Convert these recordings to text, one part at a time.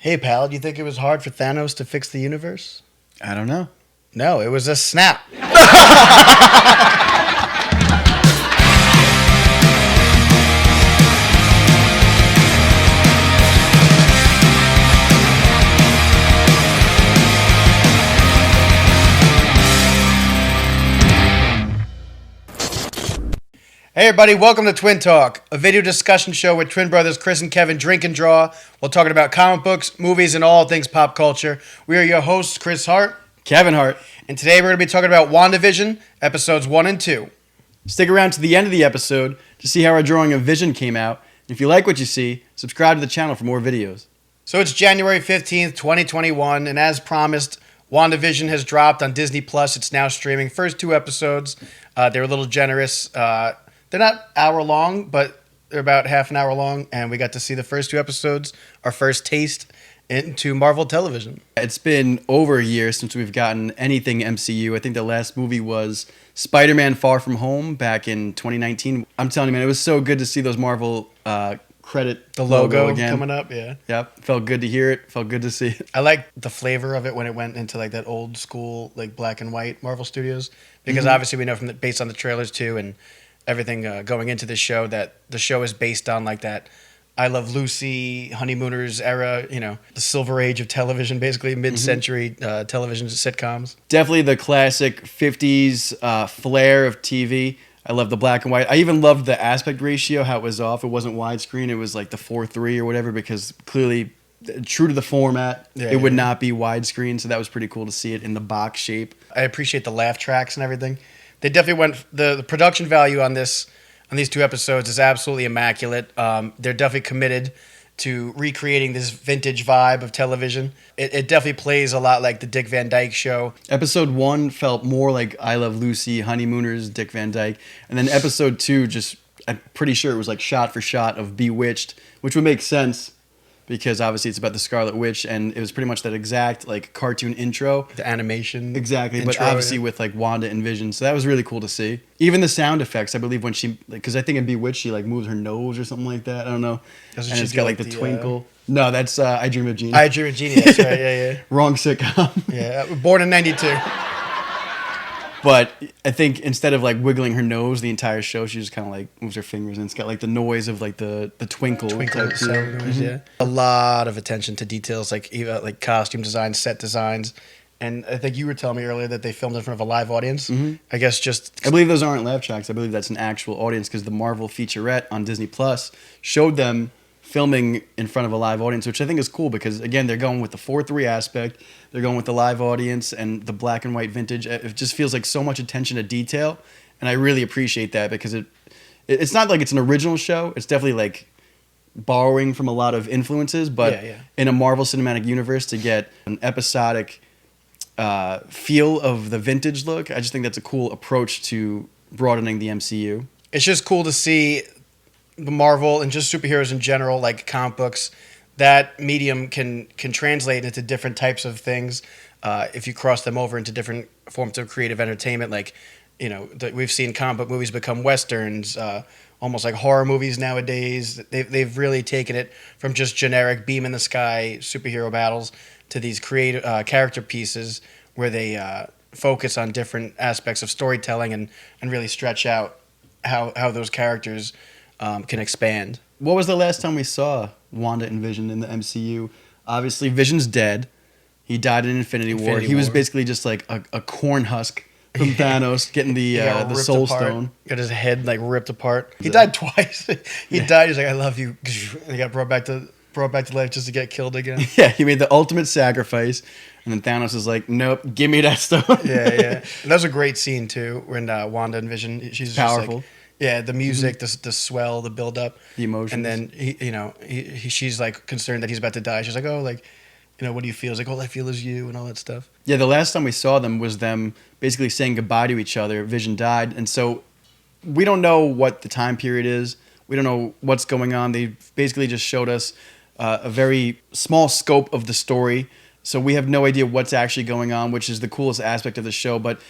Hey, pal, do you think it was hard for Thanos to fix the universe? I don't know. No, it was a snap. Hey everybody, welcome to Twin Talk, a video discussion show where twin brothers Chris and Kevin drink and draw while talking about comic books, movies, and all things pop culture. We are your hosts, Chris Hart, Kevin Hart. and today we're going to be talking about Wandavision, episodes 1 and 2. Stick around to the end of the episode to see how our drawing of Vision came out. If you like what you see, subscribe to the channel for more videos. So it's January 15th, 2021, and as promised, WandaVision has dropped on Disney+. It's now streaming. First 2 episodes, they're a little generous. They're not hour long, but they're about half an hour long, and we got to see the first 2 episodes, our first taste into Marvel television. It's been over a year since we've gotten anything MCU. I think the last movie was Spider-Man Far From Home back in 2019. I'm telling you, man, it was so good to see those Marvel credit The logo again. coming up, yeah. Yep, felt good to hear it. Felt good to see it. I like the flavor of it when it went into like that old school, like black and white Marvel Studios, because obviously we know from based on the trailers too, and everything going into this show that the show is based on like that I Love Lucy, Honeymooners era, you know, the silver age of television, basically mid-century television sitcoms. Definitely the classic 50s flair of TV. I love the black and white. I even loved the aspect ratio, how it was off. It wasn't widescreen. It was like the 4:3 or whatever, because clearly, true to the format, it would not be widescreen. So that was pretty cool to see it in the box shape. I appreciate the laugh tracks and everything. They definitely went, the production value on these 2 episodes is absolutely immaculate. They're definitely committed to recreating this vintage vibe of television. It definitely plays a lot like the Dick Van Dyke Show. Episode 1 felt more like I Love Lucy, Honeymooners, Dick Van Dyke. And then episode 2, I'm pretty sure it was like shot for shot of Bewitched, which would make sense because obviously it's about the Scarlet Witch, and it was pretty much that exact like cartoon intro. The animation. Exactly, intro, but obviously with like Wanda and Vision. So that was really cool to see. Even the sound effects, I believe when she, because I think in Bewitched she like moves her nose or something like that. I don't know. That's and it's got like the twinkle. No, that's I Dream of Jeannie. I Dream of Jeannie, that's right, yeah. Wrong sitcom. Yeah, born in 92. But I think instead of like wiggling her nose the entire show, she just kind of like moves her fingers, and it's got like the noise of like the twinkle. Twinkle sound noise, yeah. A lot of attention to details, like even like costume designs, set designs, and I think you were telling me earlier that they filmed in front of a live audience. I guess I believe those aren't laugh tracks. I believe that's an actual audience because the Marvel featurette on Disney Plus showed them filming in front of a live audience, which I think is cool because, again, they're going with the 4:3 aspect. They're going with the live audience and the black and white vintage. It just feels like so much attention to detail, and I really appreciate that because it's not like it's an original show. It's definitely like borrowing from a lot of influences, but in a Marvel Cinematic Universe to get an episodic feel of the vintage look, I just think that's a cool approach to broadening the MCU. It's just cool to see the Marvel and just superheroes in general, like comic books, that medium can translate into different types of things if you cross them over into different forms of creative entertainment. Like, you know, we've seen comic book movies become westerns, almost like horror movies nowadays. They've really taken it from just generic beam in the sky superhero battles to these creative character pieces where they focus on different aspects of storytelling and really stretch out how those characters can expand. What was the last time we saw Wanda and Vision in the MCU? Obviously, Vision's dead. He died in Infinity War. He was basically just like a corn husk from Thanos getting the Soul Stone. Got his head like ripped apart. He died twice. He died. He's like, "I love you." And he got brought back to life just to get killed again. Yeah, he made the ultimate sacrifice, and then Thanos is like, "Nope, give me that stone." Yeah. And that was a great scene too, when Wanda and Vision. She's powerful. Just like, yeah, the music, the swell, the build up, the emotions, and then she's like concerned that he's about to die. She's like, "Oh, like, you know, what do you feel?" He's like, "All I feel is you," and all that stuff. Yeah, the last time we saw them was them basically saying goodbye to each other. Vision died, and so we don't know what the time period is. We don't know what's going on. They basically just showed us a very small scope of the story, so we have no idea what's actually going on, which is the coolest aspect of the show. But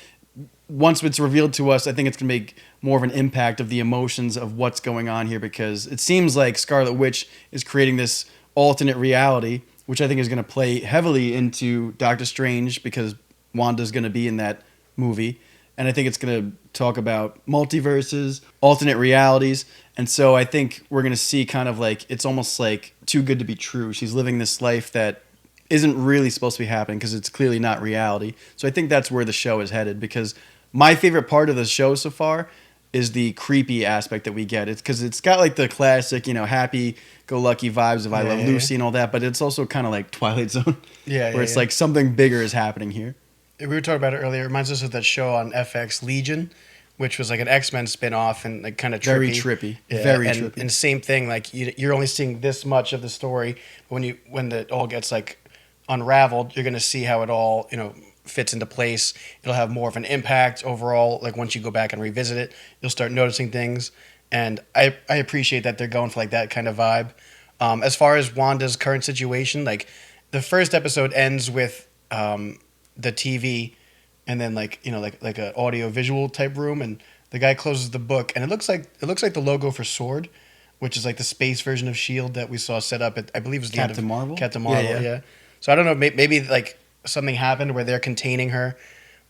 once it's revealed to us, I think it's going to make more of an impact of the emotions of what's going on here, because it seems like Scarlet Witch is creating this alternate reality which I think is going to play heavily into Doctor Strange because Wanda's going to be in that movie. And I think it's going to talk about multiverses, alternate realities. And so I think we're going to see kind of like, it's almost like too good to be true. She's living this life that isn't really supposed to be happening because it's clearly not reality. So I think that's where the show is headed, because my favorite part of the show so far is the creepy aspect that we get. It's because it's got like the classic, happy-go-lucky vibes of I Love Lucy and all that, but it's also kind of like Twilight Zone, where it's like something bigger is happening here. We were talking about it earlier. It reminds us of that show on FX, Legion, which was like an X-Men spin-off and like kind of trippy. Very trippy. Yeah. Very trippy. And same thing, like you're only seeing this much of the story. When it all gets like unraveled, you're going to see how it all, fits into place. It'll have more of an impact overall. Like once you go back and revisit it, you'll start noticing things. And I appreciate that they're going for like that kind of vibe. As far as Wanda's current situation, like the first episode ends with the TV and then like an audio visual type room, and the guy closes the book and it looks like the logo for SWORD, which is like the space version of SHIELD that we saw set up at, I believe it was the Captain Marvel. Captain Marvel, yeah. So I don't know, maybe like something happened where they're containing her,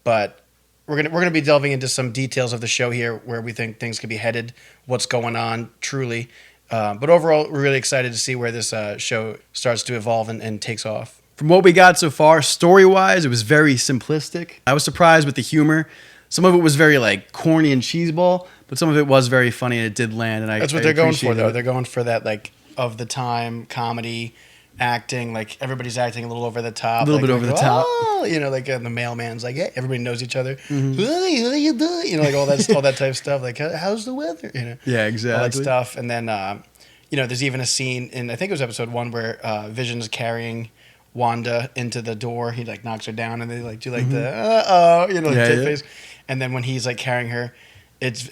but we're gonna be delving into some details of the show here where we think things could be headed, what's going on truly. But overall, we're really excited to see where this show starts to evolve and takes off. From what we got so far, story-wise, it was very simplistic. I was surprised with the humor. Some of it was very like corny and cheeseball, but some of it was very funny and it did land. And that's what they're going for, though. They're going for that like of the time comedy, acting, like everybody's acting a little over the top, a little bit over the top. Like the mailman's like, hey, everybody knows each other. Mm-hmm. Hey, how you doing? Like all that type of stuff. Like, how's the weather? Yeah, exactly. All that stuff, and then there's even a scene in I think it was episode 1 where Vision's carrying Wanda into the door. He like knocks her down, and they like do like the face. And then when he's like carrying her, it's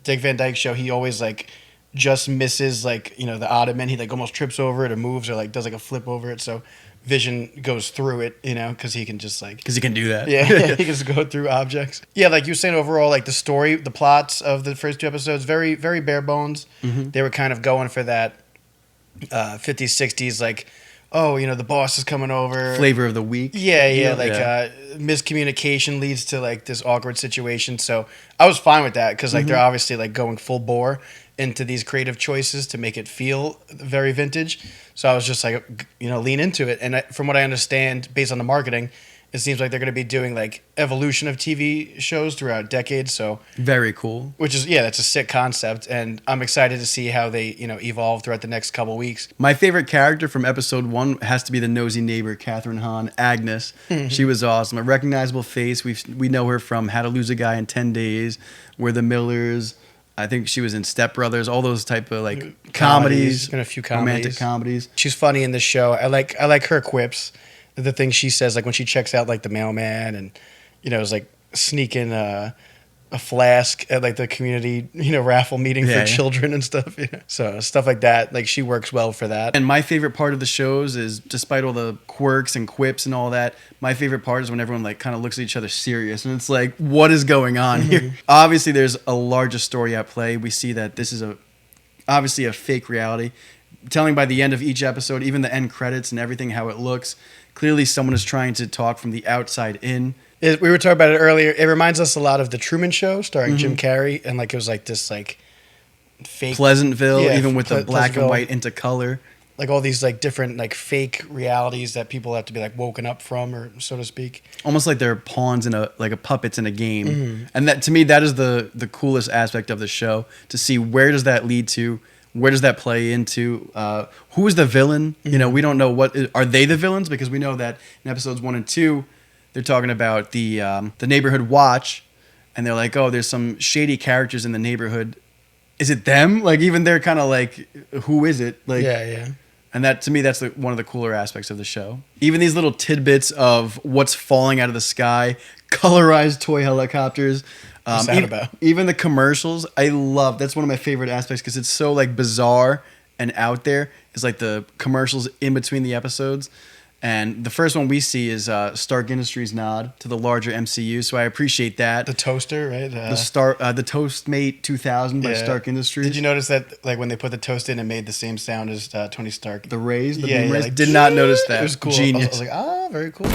Dick Van Dyke Show. He always like just misses like the ottoman. He like almost trips over it or moves or like does like a flip over it. So Vision goes through it, because he can just like he can do that. Yeah, he can just go through objects. Yeah, like you were saying, overall, like the story, the plots of the first 2 episodes, very very bare bones. Mm-hmm. They were kind of going for that 50s 60s like. Oh, the boss is coming over. Flavor of the week. Yeah. Miscommunication leads to like this awkward situation. So I was fine with that because like they're obviously like going full bore into these creative choices to make it feel very vintage. So I was just like, lean into it. And from what I understand, based on the marketing, it seems like they're going to be doing like evolution of TV shows throughout decades. So very cool. Which is that's a sick concept, and I'm excited to see how they evolve throughout the next couple weeks. My favorite character from episode 1 has to be the nosy neighbor, Catherine Hahn, Agnes. She was awesome, a recognizable face. We know her from How to Lose a Guy in 10 Days, We're the Millers. I think she was in Step Brothers, all those type of like comedies. Been a few comedies, romantic comedies. She's funny in this show. I like her quips. The things she says, like when she checks out like the mailman and is like sneaking a flask at like the community raffle meeting for children and stuff. So stuff like that, like she works well for that. And my favorite part of the shows is, despite all the quirks and quips and all that, my favorite part is when everyone like kind of looks at each other serious and it's like, what is going on here? Obviously there's a larger story at play. We see that this is obviously a fake reality, telling by the end of each episode, even the end credits and everything, how it looks. Clearly someone is trying to talk from the outside in. We were talking about it earlier. It reminds us a lot of The Truman Show starring Jim Carrey. And like it was like this like fake... Pleasantville, even with the black and white into color. Like all these like different like fake realities that people have to be like woken up from, or so to speak. Almost like they're pawns in a puppets in a game. And that, to me, that is the coolest aspect of the show, to see where does that lead to. Where does that play into? Who is the villain? We don't know are they the villains, because we know that in episodes 1 and 2, they're talking about the neighborhood watch, and they're like, oh, there's some shady characters in the neighborhood. Is it them? Like even they're kind of like, who is it? Like yeah. And that, to me, that's one of the cooler aspects of the show. Even these little tidbits of what's falling out of the sky, colorized toy helicopters. What's that about? Even the commercials, I love. That's one of my favorite aspects because it's so like bizarre and out there. It's like the commercials in between the episodes. And the first one we see is Stark Industries' nod to the larger MCU, so I appreciate that. The toaster, right? The Toastmate 2000 by Stark Industries. Did you notice that, like, when they put the toast in, it made the same sound as Tony Stark? The rays, the yeah, beam rays. like, Did not notice that. It was cool. Genius. I was like, very cool.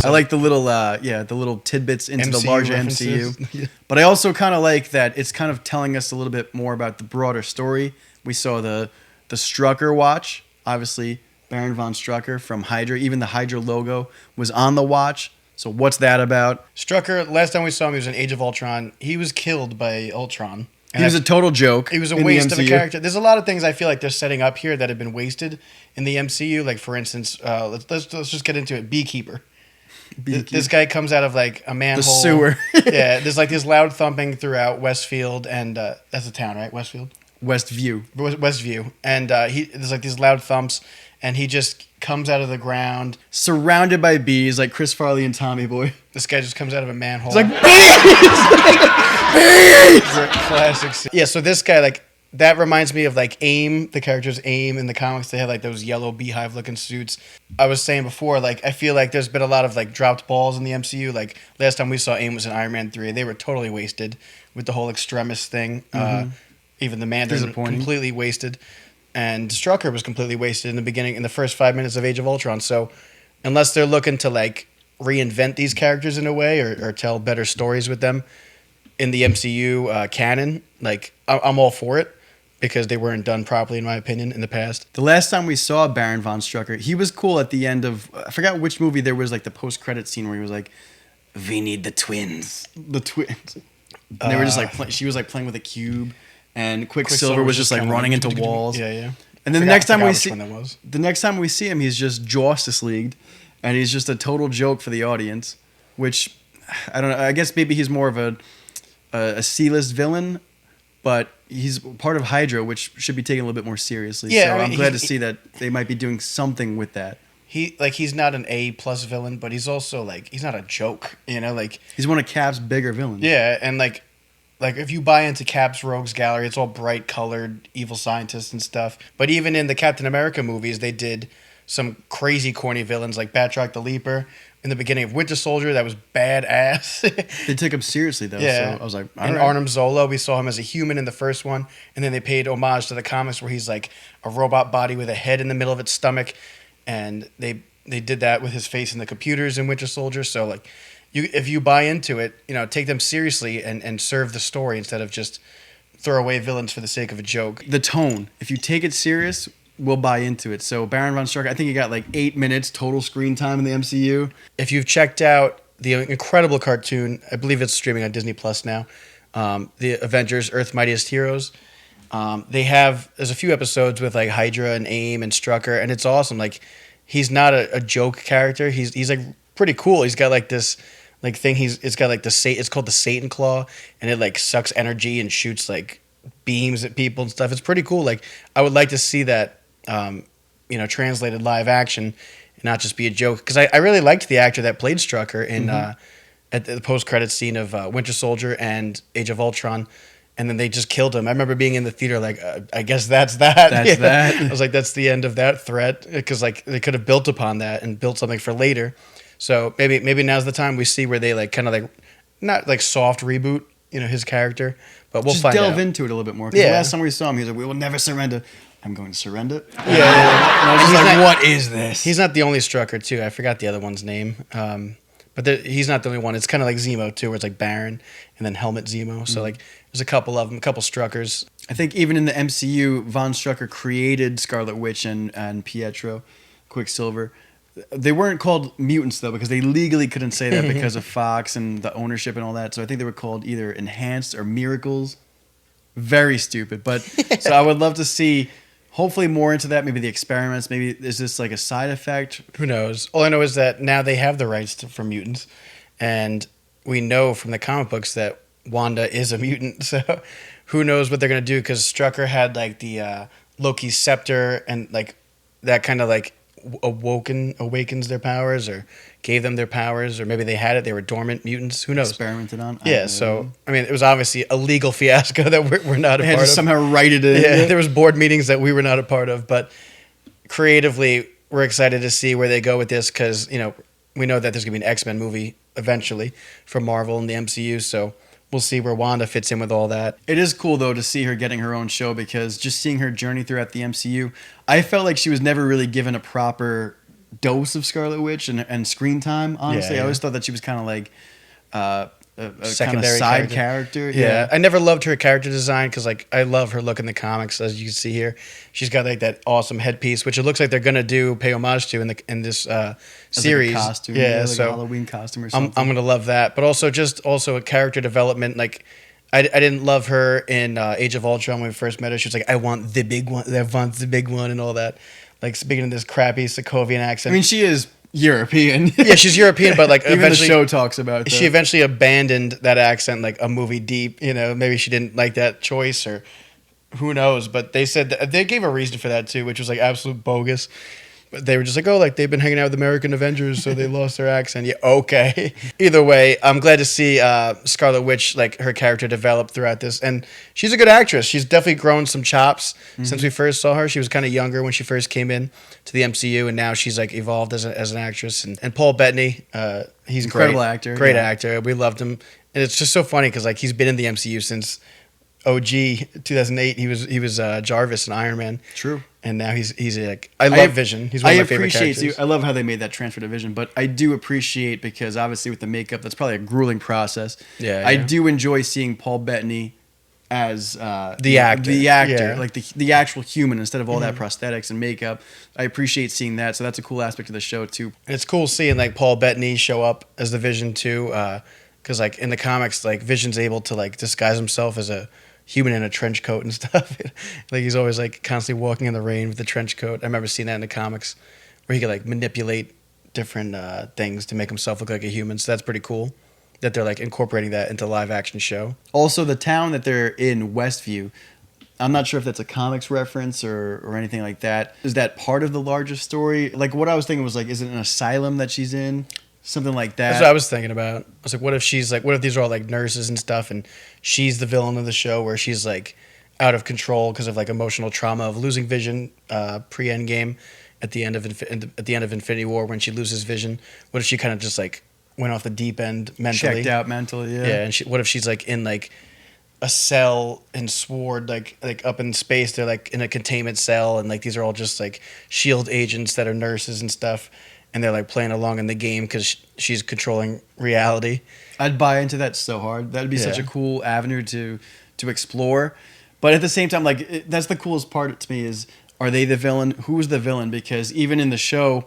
I like the little tidbits into the MCU larger references. MCU. But I also kind of like that it's kind of telling us a little bit more about the broader story. We saw the Strucker watch, obviously Baron von Strucker from Hydra. Even the Hydra logo was on the watch. So what's that about? Strucker, last time we saw him, he was in Age of Ultron. He was killed by Ultron. He was a total joke. He was a waste of a character. There's a lot of things I feel like they're setting up here that have been wasted in the MCU. Like, for instance, let's just get into it. Beekeeper. This guy comes out of like a manhole. The sewer. Yeah, there's like this loud thumping throughout Westfield, and that's the town, right? Westfield? Westview. And there's like these loud thumps, and he just comes out of the ground. Surrounded by bees, like Chris Farley and Tommy Boy. This guy just comes out of a manhole. It's like, bees! Classic scene. Yeah, so this guy, like, that reminds me of like AIM, the characters AIM in the comics. They had like those yellow beehive looking suits. I was saying before, like, I feel like there's been a lot of like dropped balls in the MCU. Like last time we saw AIM was in Iron Man 3. They were totally wasted with the whole extremist thing. Even the Mandarin completely wasted. And Strucker was completely wasted in the beginning, in the first 5 minutes of Age of Ultron. So unless they're looking to like reinvent these characters in a way or tell better stories with them in the MCU canon, like I'm all for it. Because they weren't done properly, in my opinion, in the past. The last time we saw Baron von Strucker, he was cool at the end of... I forgot which movie there was, like, the post-credit scene where he was like, "We need the twins." The twins. And they were just, like... She was, like, playing with a cube. And Quicksilver was just, like, running into walls. Yeah. And then the next time we see him, he's just Justice Leagued. And he's just a total joke for the audience. Which, I don't know, I guess maybe he's more of a C-list villain. But he's part of Hydra, which should be taken a little bit more seriously. Yeah, so I mean, I'm glad to see that they might be doing something with that. He's not an A+ villain, but he's also like he's not a joke, you know, like he's one of Cap's bigger villains. Yeah, and like if you buy into Cap's rogues gallery, it's all bright colored evil scientists and stuff. But even in the Captain America movies, they did some crazy corny villains like Batroc the Leaper. In the beginning of Winter Soldier, that was badass. They took him seriously, though. Yeah. So I was like, and right. Arnim Zola, we saw him as a human in the first one. And then they paid homage to the comics where he's like a robot body with a head in the middle of its stomach. And they did that with his face in the computers in Winter Soldier. So, like, if you buy into it, you know, take them seriously and serve the story instead of just throw away villains for the sake of a joke. The tone. If you take it serious, we'll buy into it. So Baron von Strucker, I think he got like 8 minutes total screen time in the MCU. If you've checked out the incredible cartoon, I believe it's streaming on Disney Plus now, the Avengers, Earth's Mightiest Heroes, there's a few episodes with like Hydra and AIM and Strucker, and it's awesome. Like, he's not a joke character. He's like pretty cool. He's got like this like thing. It's got like it's called the Satan Claw, and it like sucks energy and shoots like beams at people and stuff. It's pretty cool. Like, I would like to see that. Translated live action and not just be a joke. Because I really liked the actor that played Strucker in at the post-credits scene of Winter Soldier and Age of Ultron. And then they just killed him. I remember being in the theater like, I guess that's that. That's that. I was like, that's the end of that threat. Because like they could have built upon that and built something for later. So maybe now's the time we see where they like kind of like, not like soft reboot, his character. But we'll just find out. delve into it a little bit more. Because the last time we saw him, he was like, "We will never surrender." I'm going to surrender. Yeah. And I was just like, what is this? He's not the only Strucker, too. I forgot the other one's name. But he's not the only one. It's kind of like Zemo, too, where it's like Baron and then Helmet Zemo. So, like, there's a couple of them, a couple Struckers. I think even in the MCU, Von Strucker created Scarlet Witch and Pietro, Quicksilver. They weren't called mutants, though, because they legally couldn't say that because of Fox and the ownership and all that. So I think they were called either Enhanced or Miracles. Very stupid. But so I would love to see... hopefully more into that. Maybe the experiments. Maybe is this like a side effect? Who knows? All I know is that now they have the rights for mutants. And we know from the comic books that Wanda is a mutant. So who knows what they're going to do? Because Strucker had like the Loki's scepter and like that kind of like awakens their powers or gave them their powers. Or maybe they had it. They were dormant mutants. Who knows? Experimented on. Yeah. So, I mean, it was obviously a legal fiasco that we're not a part of. They had to somehow write it in. Yeah, there was board meetings that we were not a part of. But creatively, we're excited to see where they go with this because, we know that there's going to be an X-Men movie eventually from Marvel and the MCU, so we'll see where Wanda fits in with all that. It is cool, though, to see her getting her own show because just seeing her journey throughout the MCU, I felt like she was never really given a proper dose of Scarlet Witch and screen time, honestly. I always thought that she was kind of like a secondary side character. Yeah. I never loved her character design because, I love her look in the comics, as you can see here. She's got, that awesome headpiece, which it looks like they're going to pay homage to in this series. Like a costume. Yeah, like a Halloween costume or something. I'm going to love that. But also a character development. I didn't love her in Age of Ultron when we first met her. She was like, I want the big one. I want the big one and all that. Speaking in this crappy Sokovian accent. I mean, she is European. Yeah, she's European, but even eventually the show talks about that. She eventually abandoned that accent a movie deep. Maybe she didn't like that choice or who knows. But they said they gave a reason for that too, which was absolute bogus. But they were just they've been hanging out with American Avengers, so they lost their accent. Yeah, okay. Either way, I'm glad to see Scarlet Witch, her character develop throughout this. And she's a good actress. She's definitely grown some chops since we first saw her. She was kind of younger when she first came in to the MCU, and now she's evolved as an actress. And Paul Bettany, he's incredible actor. Great actor. We loved him. And it's just so funny because he's been in the MCU since OG 2008. He was Jarvis in Iron Man. True. And now he's I love Vision. He's one of my favorite characters. I love how they made that transfer to Vision, but I do appreciate because obviously with the makeup, that's probably a grueling process. Yeah. I do enjoy seeing Paul Bettany as the actor, the actual human instead of all that prosthetics and makeup. I appreciate seeing that, so that's a cool aspect of the show too. And it's cool seeing Paul Bettany show up as the Vision too, because in the comics, Vision's able to disguise himself as a human in a trench coat and stuff. He's always constantly walking in the rain with the trench coat. I remember seeing that in the comics where he could manipulate different things to make himself look like a human. So that's pretty cool that they're incorporating that into live action show. Also, the town that they're in, Westview, I'm not sure if that's a comics reference or anything like that. Is that part of the larger story? What I was thinking was is it an asylum that she's in? Something like that. That's what I was thinking about. I was what if she's what if these are all nurses and stuff, and she's the villain of the show, where she's out of control because of emotional trauma of losing Vision pre-Endgame at the end of Infinity War when she loses Vision. What if she kind of just went off the deep end mentally, checked out mentally? Yeah. Yeah, and what if she's in a cell in Sword, up in space? They're in a containment cell, and these are all just SHIELD agents that are nurses and stuff. And they're playing along in the game because she's controlling reality. I'd buy into that so hard. That'd be such a cool avenue to explore. But at the same time, that's the coolest part to me is, are they the villain? Who's the villain? Because even in the show,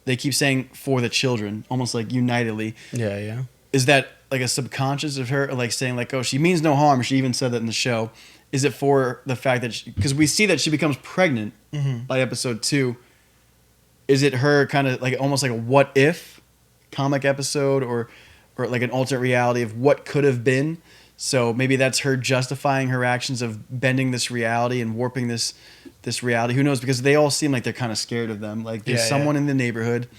they keep saying for the children, almost unitedly. Yeah, yeah. Is that a subconscious of her, saying oh, she means no harm? She even said that in the show. Is it for the fact that because we see that she becomes pregnant by episode 2? Is it her kind of almost a what if comic episode or an alternate reality of what could have been? So maybe that's her justifying her actions of bending this reality and warping this reality. Who knows? Because they all seem they're kind of scared of them. There's someone in the neighborhood.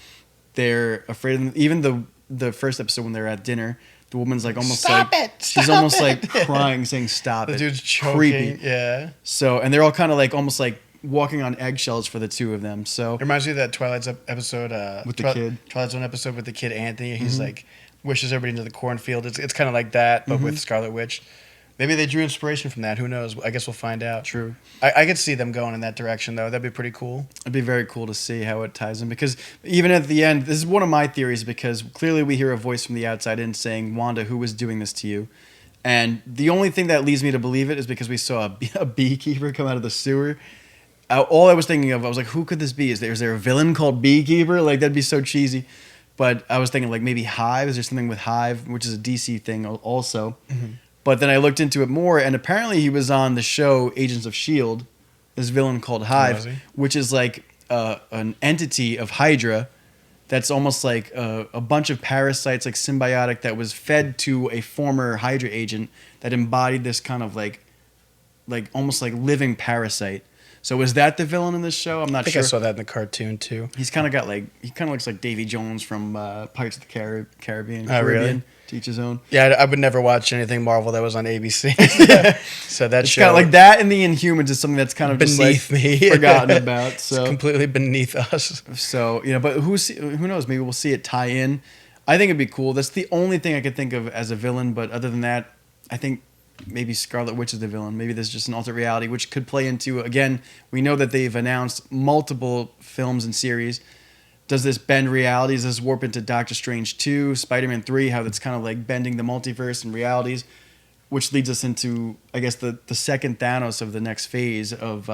They're afraid of them. Even the first episode when they're at dinner, the woman's almost stop it! She's almost crying, saying stop it. The dude's choking. Creepy. Yeah. So and they're all kind of almost walking on eggshells for the two of them. So it reminds me of that Twilight episode with the kid. Twilight Zone episode with the kid Anthony. He's wishes everybody into the cornfield. It's kind of like that, but with Scarlet Witch. Maybe they drew inspiration from that. Who knows? I guess we'll find out. True. I could see them going in that direction though. That'd be pretty cool. It'd be very cool to see how it ties in because even at the end, this is one of my theories because clearly we hear a voice from the outside in saying, Wanda, who was doing this to you? And the only thing that leads me to believe it is because we saw a beekeeper come out of the sewer. All I was thinking of, I was who could this be? Is there a villain called Beekeeper? That'd be so cheesy. But I was thinking maybe Hive. Is there something with Hive, which is a DC thing also? But then I looked into it more, and apparently he was on the show Agents of S.H.I.E.L.D., this villain called Hive, which is an entity of Hydra that's almost a bunch of parasites, symbiotic, that was fed to a former Hydra agent that embodied this kind of almost living parasite. So is that the villain in this show? I'm not I think sure. I saw that in the cartoon too. He's kind of got like, he kind of looks like Davy Jones from Pirates of the Caribbean. Oh, really? To each his own. Yeah, I would never watch anything Marvel that was on ABC. So that It's show, kind of like that, and the Inhumans is something that's kind of beneath just like me, forgotten about. So it's completely beneath us. So, but who knows? Maybe we'll see it tie in. I think it'd be cool. That's the only thing I could think of as a villain. But other than that, I think maybe Scarlet Witch is the villain. Maybe there's just an alternate reality, which could play into, again, we know that they've announced multiple films and series. Does this bend realities? Does this warp into Doctor Strange 2, Spider-Man 3, how that's kind of like bending the multiverse and realities, which leads us into, I guess, the second Thanos of the next phase of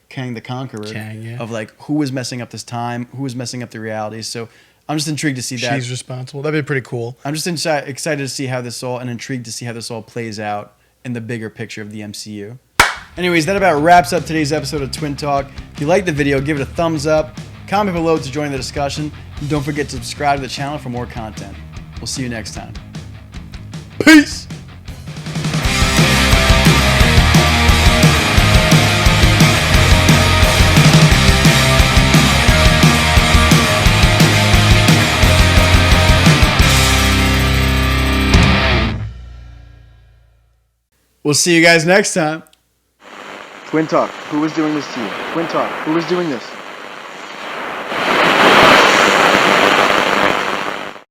Kang the Conqueror. Yeah. Of like, who is messing up this time? Who is messing up the realities? So I'm just intrigued to see that. She's responsible. That'd be pretty cool. I'm just excited to see how this all, and intrigued to see how this all plays out in the bigger picture of the MCU. Anyways, that about wraps up today's episode of Twin Talk. If you liked the video, give it a thumbs up. Comment below to join the discussion. And don't forget to subscribe to the channel for more content. We'll see you next time. Peace! We'll see you guys next time. Twin Talk, who was doing this to you? Twin Talk, who was doing this?